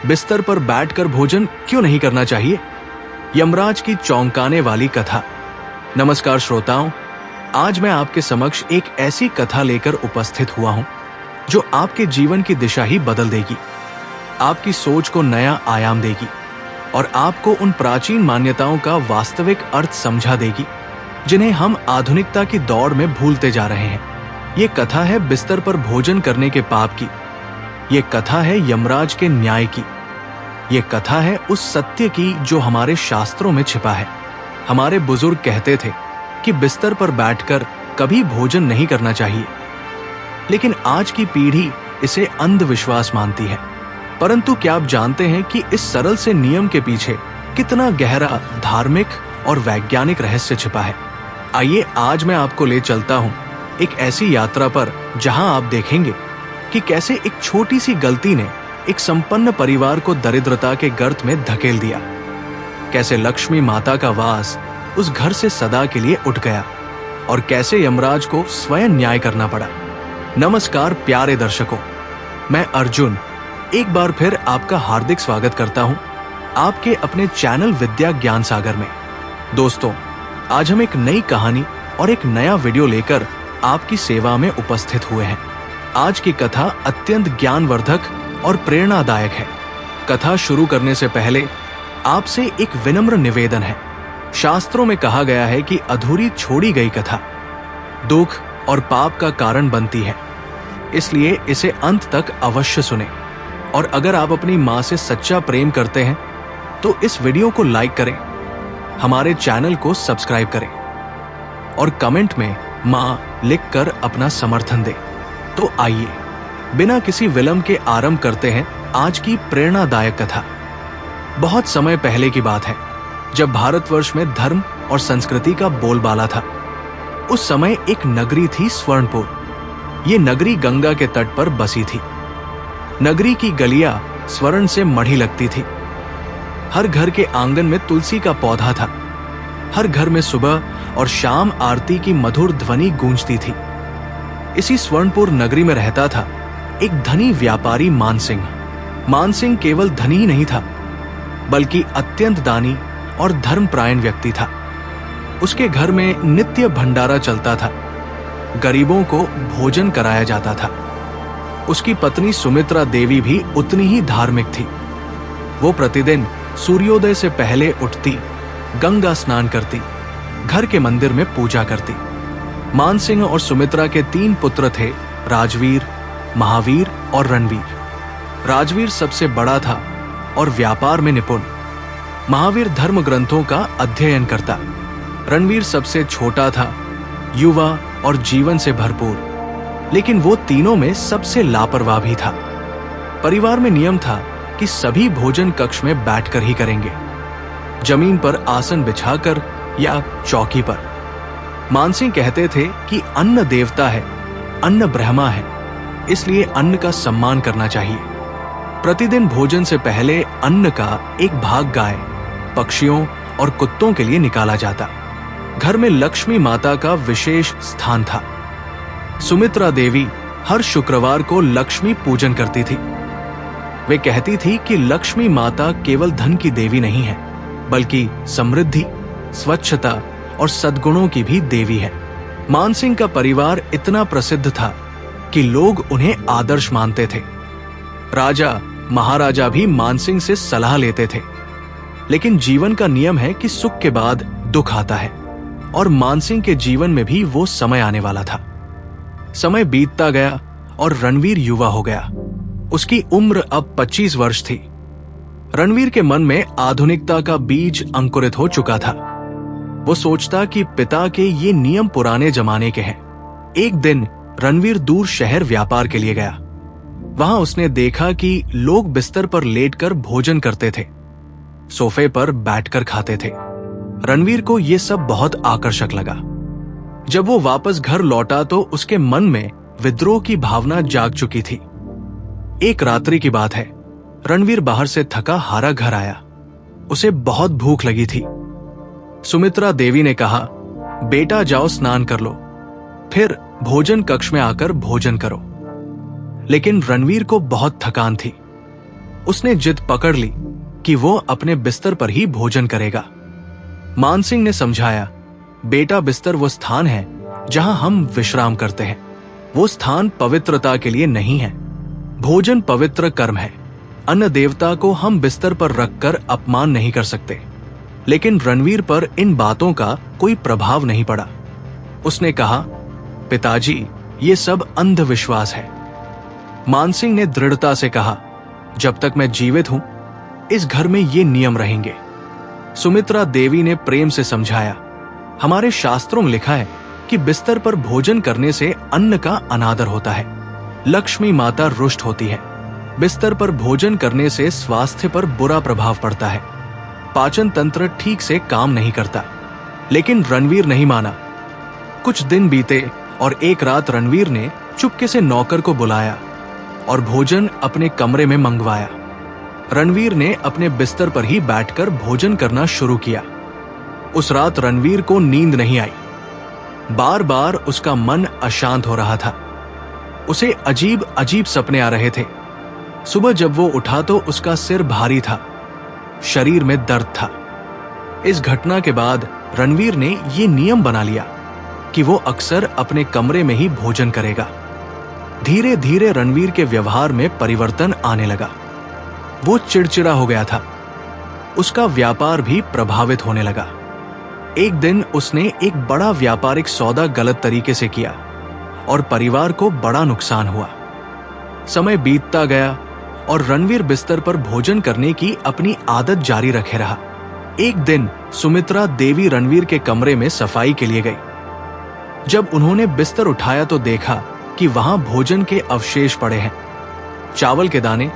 बिस्तर पर बैठकर भोजन क्यों नहीं करना चाहिए? यमराज की चौंकाने वाली कथा। नमस्कार श्रोताओं, आज मैं आपके समक्ष एक ऐसी कथा लेकर उपस्थित हुआ हूं जो आपके जीवन की दिशा ही बदल देगी, आपकी सोच को नया आयाम देगी और आपको उन प्राचीन मान्यताओं का वास्तविक अर्थ समझा देगी जिन्हें हम आधुनिकता की दौड़ में भूलते जा रहे हैं। ये कथा है बिस्तर पर भोजन करने के पाप की। ये कथा है यमराज के न्याय की। ये कथा है उस सत्य की जो हमारे शास्त्रों में छिपा है। हमारे बुजुर्ग कहते थे कि बिस्तर पर बैठकर कभी भोजन नहीं करना चाहिए, लेकिन आज की पीढ़ी इसे अंधविश्वास मानती है। परंतु क्या आप जानते हैं कि इस सरल से नियम के पीछे कितना गहरा धार्मिक और वैज्ञानिक रहस्य छिपा है? आइए आज मैं आपको ले चलता हूं एक ऐसी यात्रा पर जहां आप देखेंगे कि कैसे एक छोटी सी गलती ने एक संपन्न परिवार को दरिद्रता के गर्त में धकेल दिया, कैसे लक्ष्मी माता का वास उस घर से सदा के लिए उठ गया और कैसे यमराज को स्वयं न्याय करना पड़ा। नमस्कार प्यारे दर्शकों, मैं अर्जुन एक बार फिर आपका हार्दिक स्वागत करता हूं आपके अपने चैनल विद्या ज्ञान सागर में। दोस्तों, आज हम एक नई कहानी और एक नया वीडियो लेकर आपकी सेवा में उपस्थित हुए हैं। आज की कथा अत्यंत ज्ञानवर्धक और प्रेरणादायक है। कथा शुरू करने से पहले आपसे एक विनम्र निवेदन है। शास्त्रों में कहा गया है कि अधूरी छोड़ी गई कथा दुख और पाप का कारण बनती है, इसलिए इसे अंत तक अवश्य सुने। और अगर आप अपनी माँ से सच्चा प्रेम करते हैं तो इस वीडियो को लाइक करें, हमारे चैनल को सब्सक्राइब करें और कमेंट में माँ लिखकर अपना समर्थन दें। तो आइए बिना किसी विलंब के आरंभ करते हैं आज की प्रेरणादायक कथा। बहुत समय पहले की बात है, जब भारतवर्ष में धर्म और संस्कृति का बोलबाला था। उस समय एक नगरी थी स्वर्णपुर। ये नगरी गंगा के तट पर बसी थी। नगरी की गलियां स्वर्ण से मढ़ी लगती थी। हर घर के आंगन में तुलसी का पौधा था। हर घर में सुबह और शाम आरती की मधुर ध्वनि गूंजती थी। इसी स्वर्णपुर नगरी में रहता था एक धनी व्यापारी मानसिंह। मानसिंह केवल धनी ही नहीं था, बल्कि अत्यंत दानी और धर्मपरायण व्यक्ति था। उसके घर में नित्य भंडारा चलता था। गरीबों को भोजन कराया जाता था। उसकी पत्नी सुमित्रा देवी भी उतनी ही धार्मिक थी। वो प्रतिदिन सूर्योदय से पहले उठती, गंगा स्नान करती, घर के मंदिर में पूजा करती। मानसिंह और सुमित्रा के 3 पुत्र थे, राजवीर, महावीर और रणवीर। राजवीर सबसे बड़ा था और व्यापार में निपुण। महावीर धर्म ग्रंथों का अध्ययन करता। रणवीर सबसे छोटा था, युवा और जीवन से भरपूर, लेकिन वो तीनों में सबसे लापरवाह भी था। परिवार में नियम था कि सभी भोजन कक्ष में बैठकर ही करेंगे, जमीन पर आसन बिछाकर या चौकी पर। मानसिंह कहते थे कि अन्न देवता है, अन्न ब्रह्मा है, इसलिए अन्न का सम्मान करना चाहिए। प्रतिदिन भोजन से पहले अन्न का एक भाग गाय, पक्षियों और कुत्तों के लिए निकाला जाता। घर में लक्ष्मी माता का विशेष स्थान था। सुमित्रा देवी हर शुक्रवार को लक्ष्मी पूजन करती थी। वे कहती थी कि लक्ष्मी माता केवल धन की देवी नहीं है, बल्कि समृद्धि, स्वच्छता और सद्गुणों की भी देवी है। मानसिंह का परिवार इतना प्रसिद्ध था कि लोग उन्हें आदर्श मानते थे। राजा महाराजा भी मानसिंह से सलाह लेते थे। लेकिन जीवन का नियम है कि सुख के बाद दुख आता है, और मानसिंह के जीवन में भी वो समय आने वाला था। समय बीतता गया और रणवीर युवा हो गया। उसकी उम्र अब 25 वर्ष थी। रणवीर के मन में आधुनिकता का बीज अंकुरित हो चुका था। वो सोचता कि पिता के ये नियम पुराने जमाने के हैं। एक दिन रणवीर दूर शहर व्यापार के लिए गया। वहां उसने देखा कि लोग बिस्तर पर लेटकर भोजन करते थे, सोफे पर बैठकर खाते थे। रणवीर को यह सब बहुत आकर्षक लगा। जब वो वापस घर लौटा तो उसके मन में विद्रोह की भावना जाग चुकी थी। एक रात्रि की बात है, रणवीर बाहर से थका हारा घर आया। उसे बहुत भूख लगी थी। सुमित्रा देवी ने कहा, बेटा जाओ स्नान कर लो, फिर भोजन कक्ष में आकर भोजन करो। लेकिन रणवीर को बहुत थकान थी। उसने जिद पकड़ ली कि वो अपने बिस्तर पर ही भोजन करेगा। मानसिंह ने समझाया, बेटा, बिस्तर वो स्थान है जहां हम विश्राम करते हैं। वो स्थान पवित्रता के लिए नहीं है। भोजन पवित्र कर्म है। अन्न देवता को हम बिस्तर पर रखकर अपमान नहीं कर सकते। लेकिन रणवीर पर इन बातों का कोई प्रभाव नहीं पड़ा। उसने कहा, पिताजी, ये सब अंधविश्वास है। मानसिंह ने दृढ़ता से कहा, जब तक मैं जीवित हूं, इस घर में ये नियम रहेंगे। सुमित्रा देवी ने प्रेम से समझाया, हमारे शास्त्रों में लिखा है कि बिस्तर पर भोजन करने से अन्न का अनादर होता है। लक्ष्मी माता रुष्ट होती है। बिस्तर पर भोजन करने से स्वास्थ्य पर बुरा प्रभाव पड़ता है। पाचन तंत्र ठीक से काम नहीं करता। लेकिन रणवीर नहीं माना। कुछ दिन बीते और एक रात रणवीर ने चुपके से नौकर को बुलाया और भोजन अपने कमरे में मंगवाया। रणवीर ने अपने बिस्तर पर ही बैठकर भोजन करना शुरू किया। उस रात रणवीर को नींद नहीं आई। बार बार उसका मन अशांत हो रहा था। उसे अजीब अजीब सपने आ रहे थे। सुबह जब वो उठा तो उसका सिर भारी था, शरीर में दर्द था। इस घटना के बाद रणवीर ने ये नियम बना लिया कि वो अक्सर अपने कमरे में ही भोजन करेगा। धीरे धीरे रणवीर के व्यवहार में परिवर्तन आने लगा। वो चिड़चिड़ा हो गया था। उसका व्यापार भी प्रभावित होने लगा। एक दिन उसने एक बड़ा व्यापारिक सौदा गलत तरीके से किया और परिवार को बड़ा नुकसान हुआ। समय बीतता गया और रणवीर बिस्तर पर भोजन करने की अपनी आदत जारी रखे रहा। एक दिन सुमित्रा देवी रणवीर के कमरे में सफाई के लिए गई। जब उन्होंने बिस्तर उठाया तो देखा कि वहां भोजन के अवशेष पड़े हैं, चावल के दाने,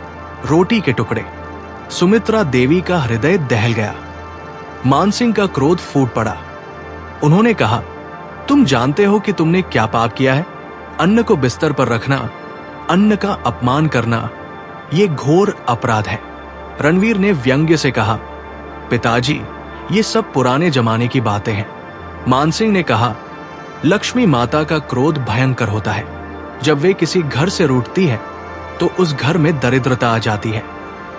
रोटी के टुकड़े। सुमित्रा देवी का हृदय दहल गया। मानसिंह का क्रोध फूट पड़ा। उन्होंने कहा, तुम जानते हो कि तुमने क्या पाप किया है? अन्न को बिस्तर पर रखना, अन्न का अपमान करना, ये घोर अपराध है। रणवीर ने व्यंग्य से कहा, पिताजी, ये सब पुराने जमाने की बातें हैं। मानसिंह ने कहा, लक्ष्मी माता का क्रोध भयंकर होता है। जब वे किसी घर से रूठती है तो उस घर में दरिद्रता आ जाती है।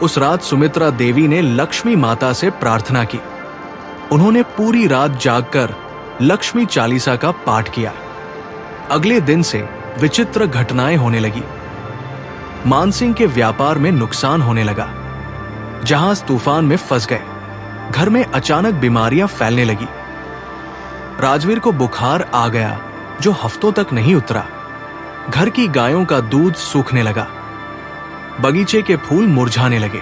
उस रात सुमित्रा देवी ने लक्ष्मी माता से प्रार्थना की। उन्होंने पूरी रात जागकर लक्ष्मी चालीसा का पाठ किया। अगले दिन से विचित्र घटनाएं होने लगी। मानसिंह के व्यापार में नुकसान होने लगा। जहाज तूफान में फंस गए। घर में अचानक बीमारियां फैलने लगी। राजवीर को बुखार आ गया जो हफ्तों तक नहीं उतरा। घर की गायों का दूध सूखने लगा। बगीचे के फूल मुरझाने लगे।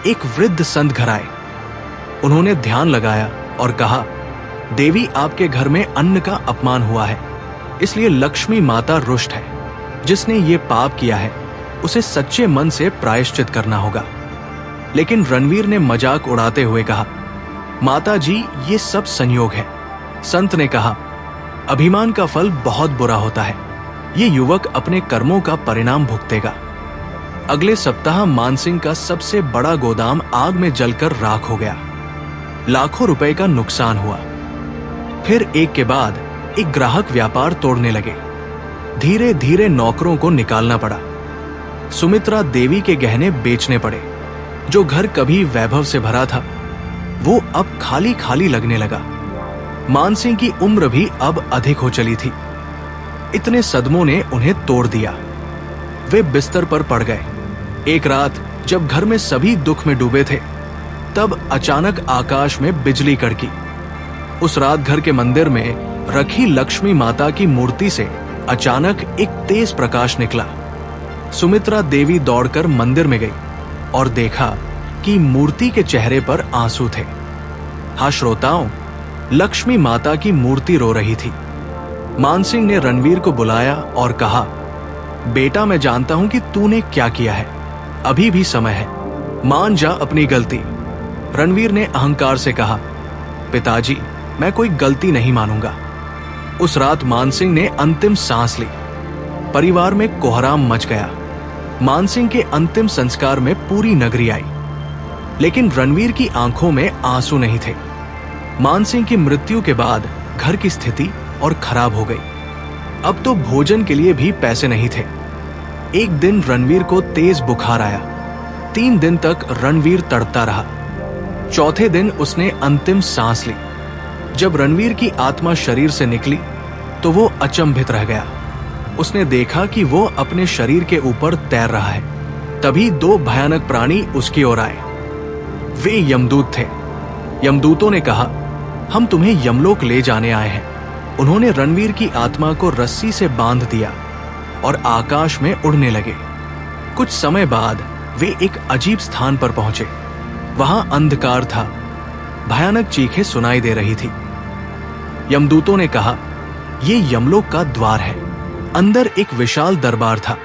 एक वृद्ध संत घर आए। उन्होंने ध्यान लगाया और कहा, देवी, आपके घर में अन्न का अपमान हुआ है, इसलिए लक्ष्मी माता रुष्ट है। जिसने ये पाप किया है उसे सच्चे मन से प्रायश्चित करना होगा। लेकिन रणवीर ने मजाक उड़ाते हुए कहा, माता जी, ये सब संयोग है। संत ने कहा, अभिमान का फल बहुत बुरा होता है। ये युवक अपने कर्मों का परिणाम भुगतेगा। अगले सप्ताह मानसिंह का सबसे बड़ा गोदाम आग में जलकर राख हो गया। लाखों रुपए का नुकसान हुआ। फिर एक के बाद एक ग्राहक व्यापार तोड़ने लगे। धीरे धीरे नौकरों को निकालना पड़ा। सुमित्रा देवी के गहने बेचने पड़े। जो घर कभी वैभव से भरा था वो अब खाली खाली लगने लगा। मानसिंह की उम्र भी अब अधिक हो चली थी। इतने सदमों ने उन्हें तोड़ दिया। वे बिस्तर पर पड़ गए। एक रात जब घर में सभी दुख में डूबे थे, तब अचानक आकाश में बिजली कड़की। उस रात घर के मंदिर में रखी लक्ष्मी माता की मूर्ति से अचानक एक तेज प्रकाश निकला। सुमित्रा देवी दौड़कर मंदिर में गई और देखा कि मूर्ति के चेहरे पर आंसू थे। हाँ श्रोताओं, लक्ष्मी माता की मूर्ति रो रही थी। मानसिंह ने रणवीर को बुलाया और कहा, बेटा, मैं जानता हूं कि तूने क्या किया है। अभी भी समय है, मान जा अपनी गलती। रणवीर ने अहंकार से कहा, पिताजी, मैं कोई गलती नहीं मानूंगा। उस रात मानसिंह ने अंतिम सांस ली। परिवार में कोहराम मच गया। मानसिंह के अंतिम संस्कार में पूरी नगरी आई, लेकिन रणवीर की आंखों में आंसू नहीं थे। मानसिंह की मृत्यु के बाद घर की स्थिति और खराब हो गई। अब तो भोजन के लिए भी पैसे नहीं थे। एक दिन रणवीर को तेज बुखार आया। 3 दिन तक रणवीर तड़पता रहा। चौथे दिन उसने अंतिम सांस ली। जब रणवीर की आत्मा शरीर से निकली तो वो अचंभित रह गया। उसने देखा कि वो अपने शरीर के ऊपर तैर रहा है। तभी 2 भयानक प्राणी उसकी ओर आए। वे यमदूत थे। यमदूतों ने कहा, हम तुम्हें यमलोक ले जाने आए हैं। उन्होंने रणवीर की आत्मा को रस्सी से बांध दिया और आकाश में उड़ने लगे। कुछ समय बाद वे एक अजीब स्थान पर पहुंचे। वहां अंधकार था। भयानक चीखें सुनाई दे रही थी। यमदूतों ने कहा, यह यमलोक का द्वार है। अंदर एक विशाल दरबार था।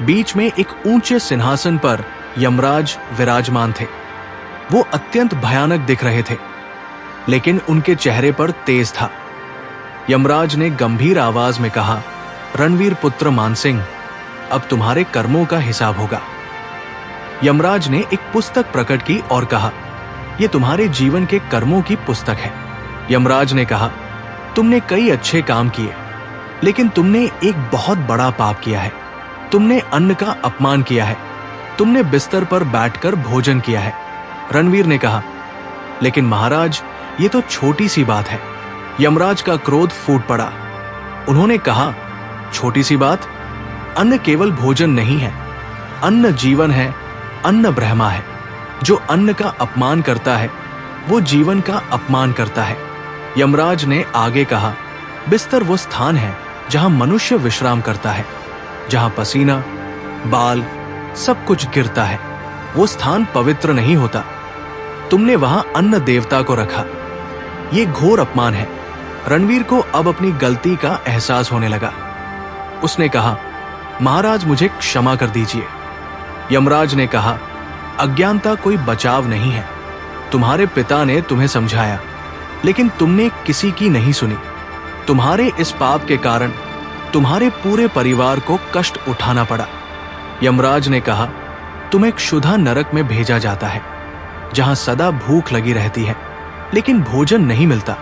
बीच में एक ऊंचे सिंहासन पर यमराज विराजमान थे। वो अत्यंत भयानक दिख रहे थे, लेकिन उनके चेहरे पर तेज था। यमराज ने गंभीर आवाज में कहा, रणवीर पुत्र मानसिंह, अब तुम्हारे कर्मों का हिसाब होगा। यमराज ने एक पुस्तक प्रकट की और कहा, यह तुम्हारे जीवन के कर्मों की पुस्तक है। यमराज ने कहा, तुमने कई अच्छे काम किए, लेकिन तुमने एक बहुत बड़ा पाप किया है। तुमने अन्न का अपमान किया है। तुमने बिस्तर पर बैठकर भोजन किया है। रणवीर ने कहा, लेकिन महाराज, ये तो छोटी सी बात है। यमराज का क्रोध फूट पड़ा। उन्होंने कहा, छोटी सी बात? अन्न केवल भोजन नहीं है। अन्न जीवन है। अन्न ब्रह्मा है। जो अन्न का अपमान करता है वो जीवन का अपमान करता है। यमराज ने आगे कहा, बिस्तर वो स्थान है जहां मनुष्य विश्राम करता है, जहां पसीना, बाल सब कुछ गिरता है। वो स्थान पवित्र नहीं होता। तुमने वहां अन्न देवता को रखा। ये घोर अपमान है। रणवीर को अब अपनी गलती का एहसास होने लगा। उसने कहा, महाराज, मुझे क्षमा कर दीजिए। यमराज ने कहा, अज्ञानता कोई बचाव नहीं है। तुम्हारे पिता ने तुम्हें समझाया, लेकिन तुमने किसी की नहीं सुनी। तुम्हारे इस पाप के कारण तुम्हारे पूरे परिवार को कष्ट उठाना पड़ा। यमराज ने कहा, तुम्हें क्षुधा नरक में भेजा जाता है, जहां सदा भूख लगी रहती है, लेकिन भोजन नहीं मिलता।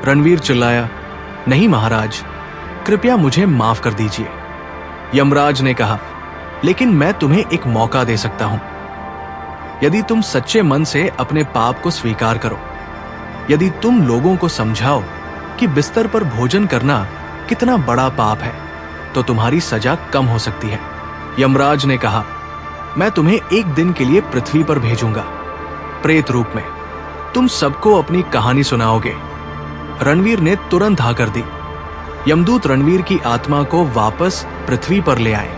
रणवीर चिल्लाया, नहीं महाराज, कृपया मुझे माफ कर दीजिए। यमराज ने कहा, लेकिन मैं तुम्हें एक मौका दे सकता हूं। यदि तुम सच्चे मन से अपने पाप को स्वीकार करो, यदि तुम लोगों को समझाओ कि बिस्तर पर भोजन करना कितना बड़ा पाप है, तो तुम्हारी सजा कम हो सकती है। यमराज ने कहा, मैं तुम्हें एक दिन के लिए पृथ्वी पर भेजूंगा, प्रेत रूप में। तुम सबको अपनी कहानी सुनाओगे। रणवीर ने तुरंत हाँ कर दी। यमदूत रणवीर की आत्मा को वापस पृथ्वी पर ले आए।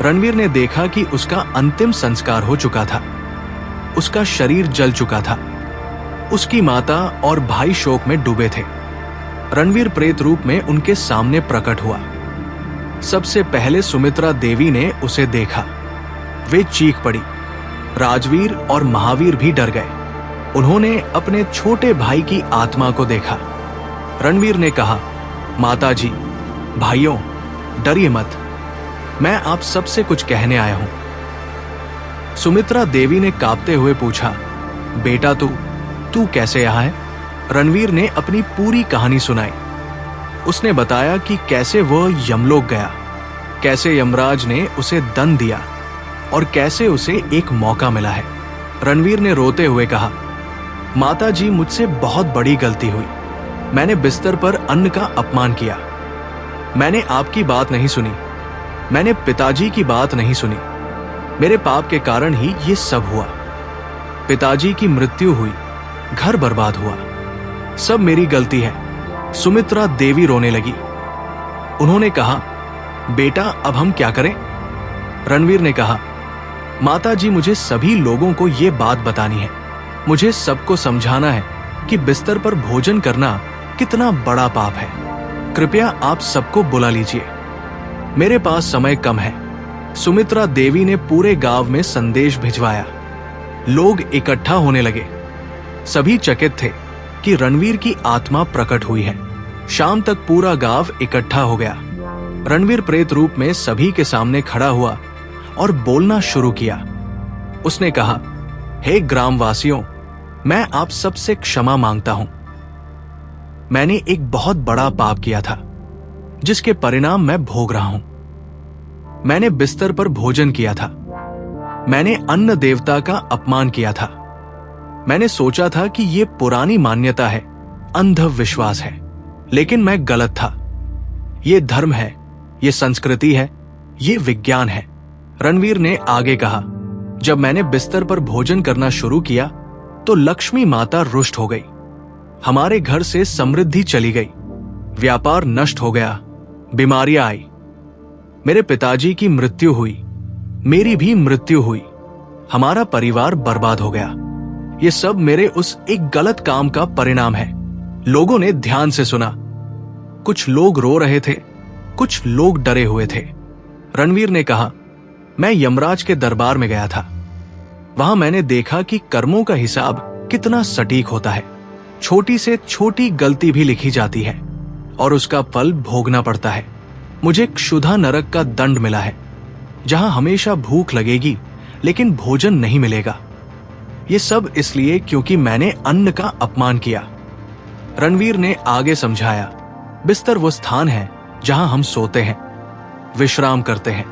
रणवीर ने देखा कि उसका अंतिम संस्कार हो चुका था। उसका शरीर जल चुका था। उसकी माता और भाई शोक में डूबे थे। रणवीर प्रेत रूप में उनके सामने प्रकट हुआ। सबसे पहले सुमित्रा देवी ने उसे देखा। वे चीख पड़ी। राजवीर और महावीर भी डर गए। उन्होंने अपने छोटे भाई की आत्मा को देखा। रणवीर ने कहा, माता जी, भाइयों, डरिए मत, मैं आप सबसे कुछ कहने आया हूं। सुमित्रा देवी ने कांपते हुए पूछा, बेटा तू कैसे यहां है? रणवीर ने अपनी पूरी कहानी सुनाई। उसने बताया कि कैसे वह यमलोक गया, कैसे यमराज ने उसे दंड दिया और कैसे उसे एक मौका मिला है। रणवीर ने रोते हुए कहा, माता जी, मुझसे बहुत बड़ी गलती हुई। मैंने बिस्तर पर अन्न का अपमान किया। मैंने आपकी बात नहीं सुनी। मैंने पिताजी की बात नहीं सुनी। मेरे पाप के कारण ही ये सब हुआ। पिताजी की मृत्यु हुई, घर बर्बाद हुआ, सब मेरी गलती है। सुमित्रा देवी रोने लगी। उन्होंने कहा, बेटा, अब हम क्या करें? रणवीर ने कहा, माता जी, मुझे सभी लोगों को ये बात बतानी है। मुझे सबको समझाना है कि बिस्तर पर भोजन करना कितना बड़ा पाप है। कृपया आप सबको बुला लीजिए। मेरे पास समय कम है। सुमित्रा देवी ने पूरे गांव में संदेश भिजवाया। लोग इकट्ठा होने लगे। सभी चकित थे कि रणवीर की आत्मा प्रकट हुई है। शाम तक पूरा गांव इकट्ठा हो गया। रणवीर प्रेत रूप में सभी के सामने खड़ा हुआ और बोलना शुरू किया। उसने कहा, हे ग्रामवासियों, मैं आप सबसे क्षमा मांगता हूं। मैंने एक बहुत बड़ा पाप किया था, जिसके परिणाम मैं भोग रहा हूं। मैंने बिस्तर पर भोजन किया था। मैंने अन्न देवता का अपमान किया था। मैंने सोचा था कि ये पुरानी मान्यता है, अंधविश्वास है, लेकिन मैं गलत था। ये धर्म है, ये संस्कृति है, ये विज्ञान है। रणवीर ने आगे कहा, जब मैंने बिस्तर पर भोजन करना शुरू किया तो लक्ष्मी माता रुष्ट हो गई। हमारे घर से समृद्धि चली गई, व्यापार नष्ट हो गया, बीमारियां आई। मेरे पिताजी की मृत्यु हुई, मेरी भी मृत्यु हुई, हमारा परिवार बर्बाद हो गया। ये सब मेरे उस एक गलत काम का परिणाम है। लोगों ने ध्यान से सुना। कुछ लोग रो रहे थे, कुछ लोग डरे हुए थे। रणवीर ने कहा, मैं यमराज के दरबार में गया था। वहां मैंने देखा कि कर्मों का हिसाब कितना सटीक होता है। छोटी से छोटी गलती भी लिखी जाती है और उसका फल भोगना पड़ता है। मुझे क्षुधा नरक का दंड मिला है, जहां हमेशा भूख लगेगी लेकिन भोजन नहीं मिलेगा। ये सब इसलिए क्योंकि मैंने अन्न का अपमान किया। रणवीर ने आगे समझाया, बिस्तर वो स्थान है जहां हम सोते हैं, विश्राम करते हैं।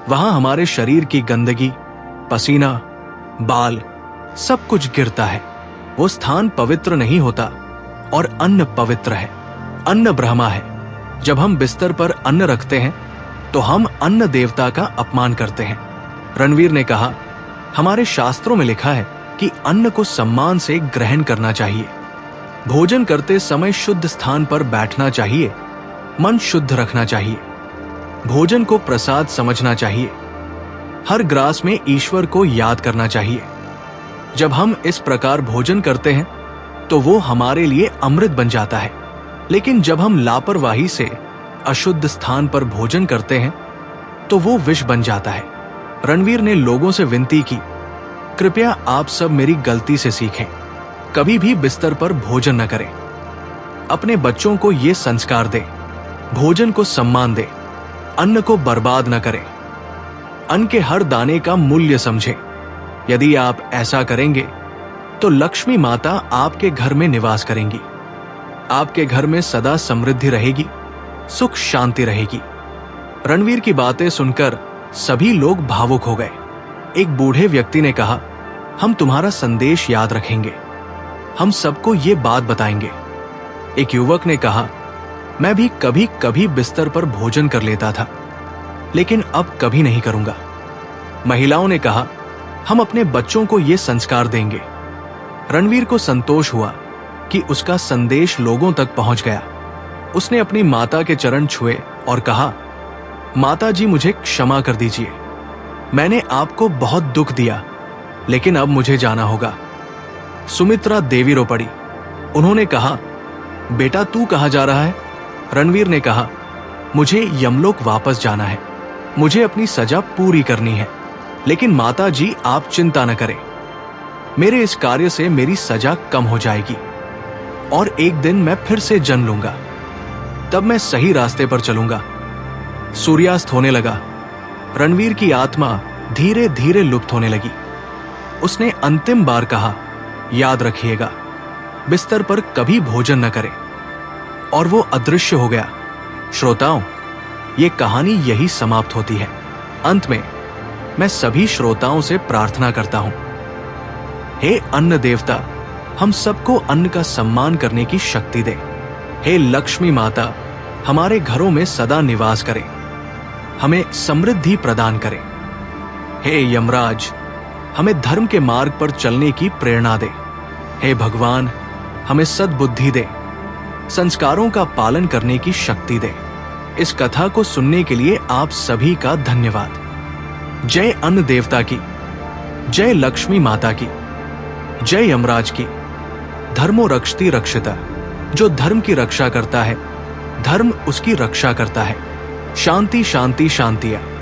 वहां हमारे शरीर की गंदगी, पसीना, बाल सब कुछ गिरता है। वो स्थान पवित्र नहीं होता और अन्न पवित्र है। अन्न ब्रह्मा है। जब हम बिस्तर पर अन्न रखते हैं तो हम अन्न देवता का अपमान करते हैं। रणवीर ने कहा, हमारे शास्त्रों में लिखा है कि अन्न को सम्मान से ग्रहण करना चाहिए। भोजन करते समय शुद्ध स्थान पर बैठना चाहिए, मन शुद्ध रखना चाहिए, भोजन को प्रसाद समझना चाहिए, हर ग्रास में ईश्वर को याद करना चाहिए। जब हम इस प्रकार भोजन करते हैं तो वो हमारे लिए अमृत बन जाता है। लेकिन जब हम लापरवाही से अशुद्ध स्थान पर भोजन करते हैं तो वो विष बन जाता है। रणवीर ने लोगों से विनती की, कृपया आप सब मेरी गलती से सीखें। कभी भी बिस्तर पर भोजन न करें। अपने बच्चों को ये संस्कार दें, भोजन को सम्मान दें, अन्न को बर्बाद न करें, अन्न के हर दाने का मूल्य समझें। यदि आप ऐसा करेंगे तो लक्ष्मी माता आपके घर में निवास करेंगी। आपके घर में सदा समृद्धि रहेगी, सुख शांति रहेगी। रणवीर की बातें सुनकर सभी लोग भावुक हो गए। एक बूढ़े व्यक्ति ने कहा, हम तुम्हारा संदेश याद रखेंगे, हम सबको ये बात बताएंगे। एक युवक ने कहा, मैं भी कभी कभी बिस्तर पर भोजन कर लेता था, लेकिन अब कभी नहीं करूंगा। महिलाओं ने कहा, हम अपने बच्चों को ये संस्कार देंगे। रणवीर को संतोष हुआ कि उसका संदेश लोगों तक पहुंच गया। उसने अपनी माता के चरण छुए और कहा, माता जी मुझे क्षमा कर दीजिए, मैंने आपको बहुत दुख दिया, लेकिन अब मुझे जाना होगा। सुमित्रा देवी रो पड़ी। उन्होंने कहा, बेटा तू कहां जा रहा है? रणवीर ने कहा, मुझे यमलोक वापस जाना है, मुझे अपनी सजा पूरी करनी है। लेकिन माता जी आप चिंता न करें, मेरे इस कार्य से मेरी सजा कम हो जाएगी और एक दिन मैं फिर से जन्म लूंगा, तब मैं सही रास्ते पर चलूंगा। सूर्यास्त होने लगा। रणवीर की आत्मा धीरे धीरे लुप्त होने लगी। उसने अंतिम बार कहा, याद रखिएगा, बिस्तर पर कभी भोजन न करें, और वो अदृश्य हो गया। श्रोताओं, ये कहानी यही समाप्त होती है। अंत में मैं सभी श्रोताओं से प्रार्थना करता हूं, हे अन्न देवता, हम सबको अन्न का सम्मान करने की शक्ति दे। हे लक्ष्मी माता, हमारे घरों में सदा निवास करें, हमें समृद्धि प्रदान करें। हे यमराज, हमें धर्म के मार्ग पर चलने की प्रेरणा दे। हे भगवान, हमें सद्बुद्धि दे, संस्कारों का पालन करने की शक्ति दे। इस कथा को सुनने के लिए आप सभी का धन्यवाद। जय अन्न देवता की, जय लक्ष्मी माता की, जय यमराज की। धर्मो रक्षति रक्षिता, जो धर्म की रक्षा करता है, धर्म उसकी रक्षा करता है। शांति शांति शांति।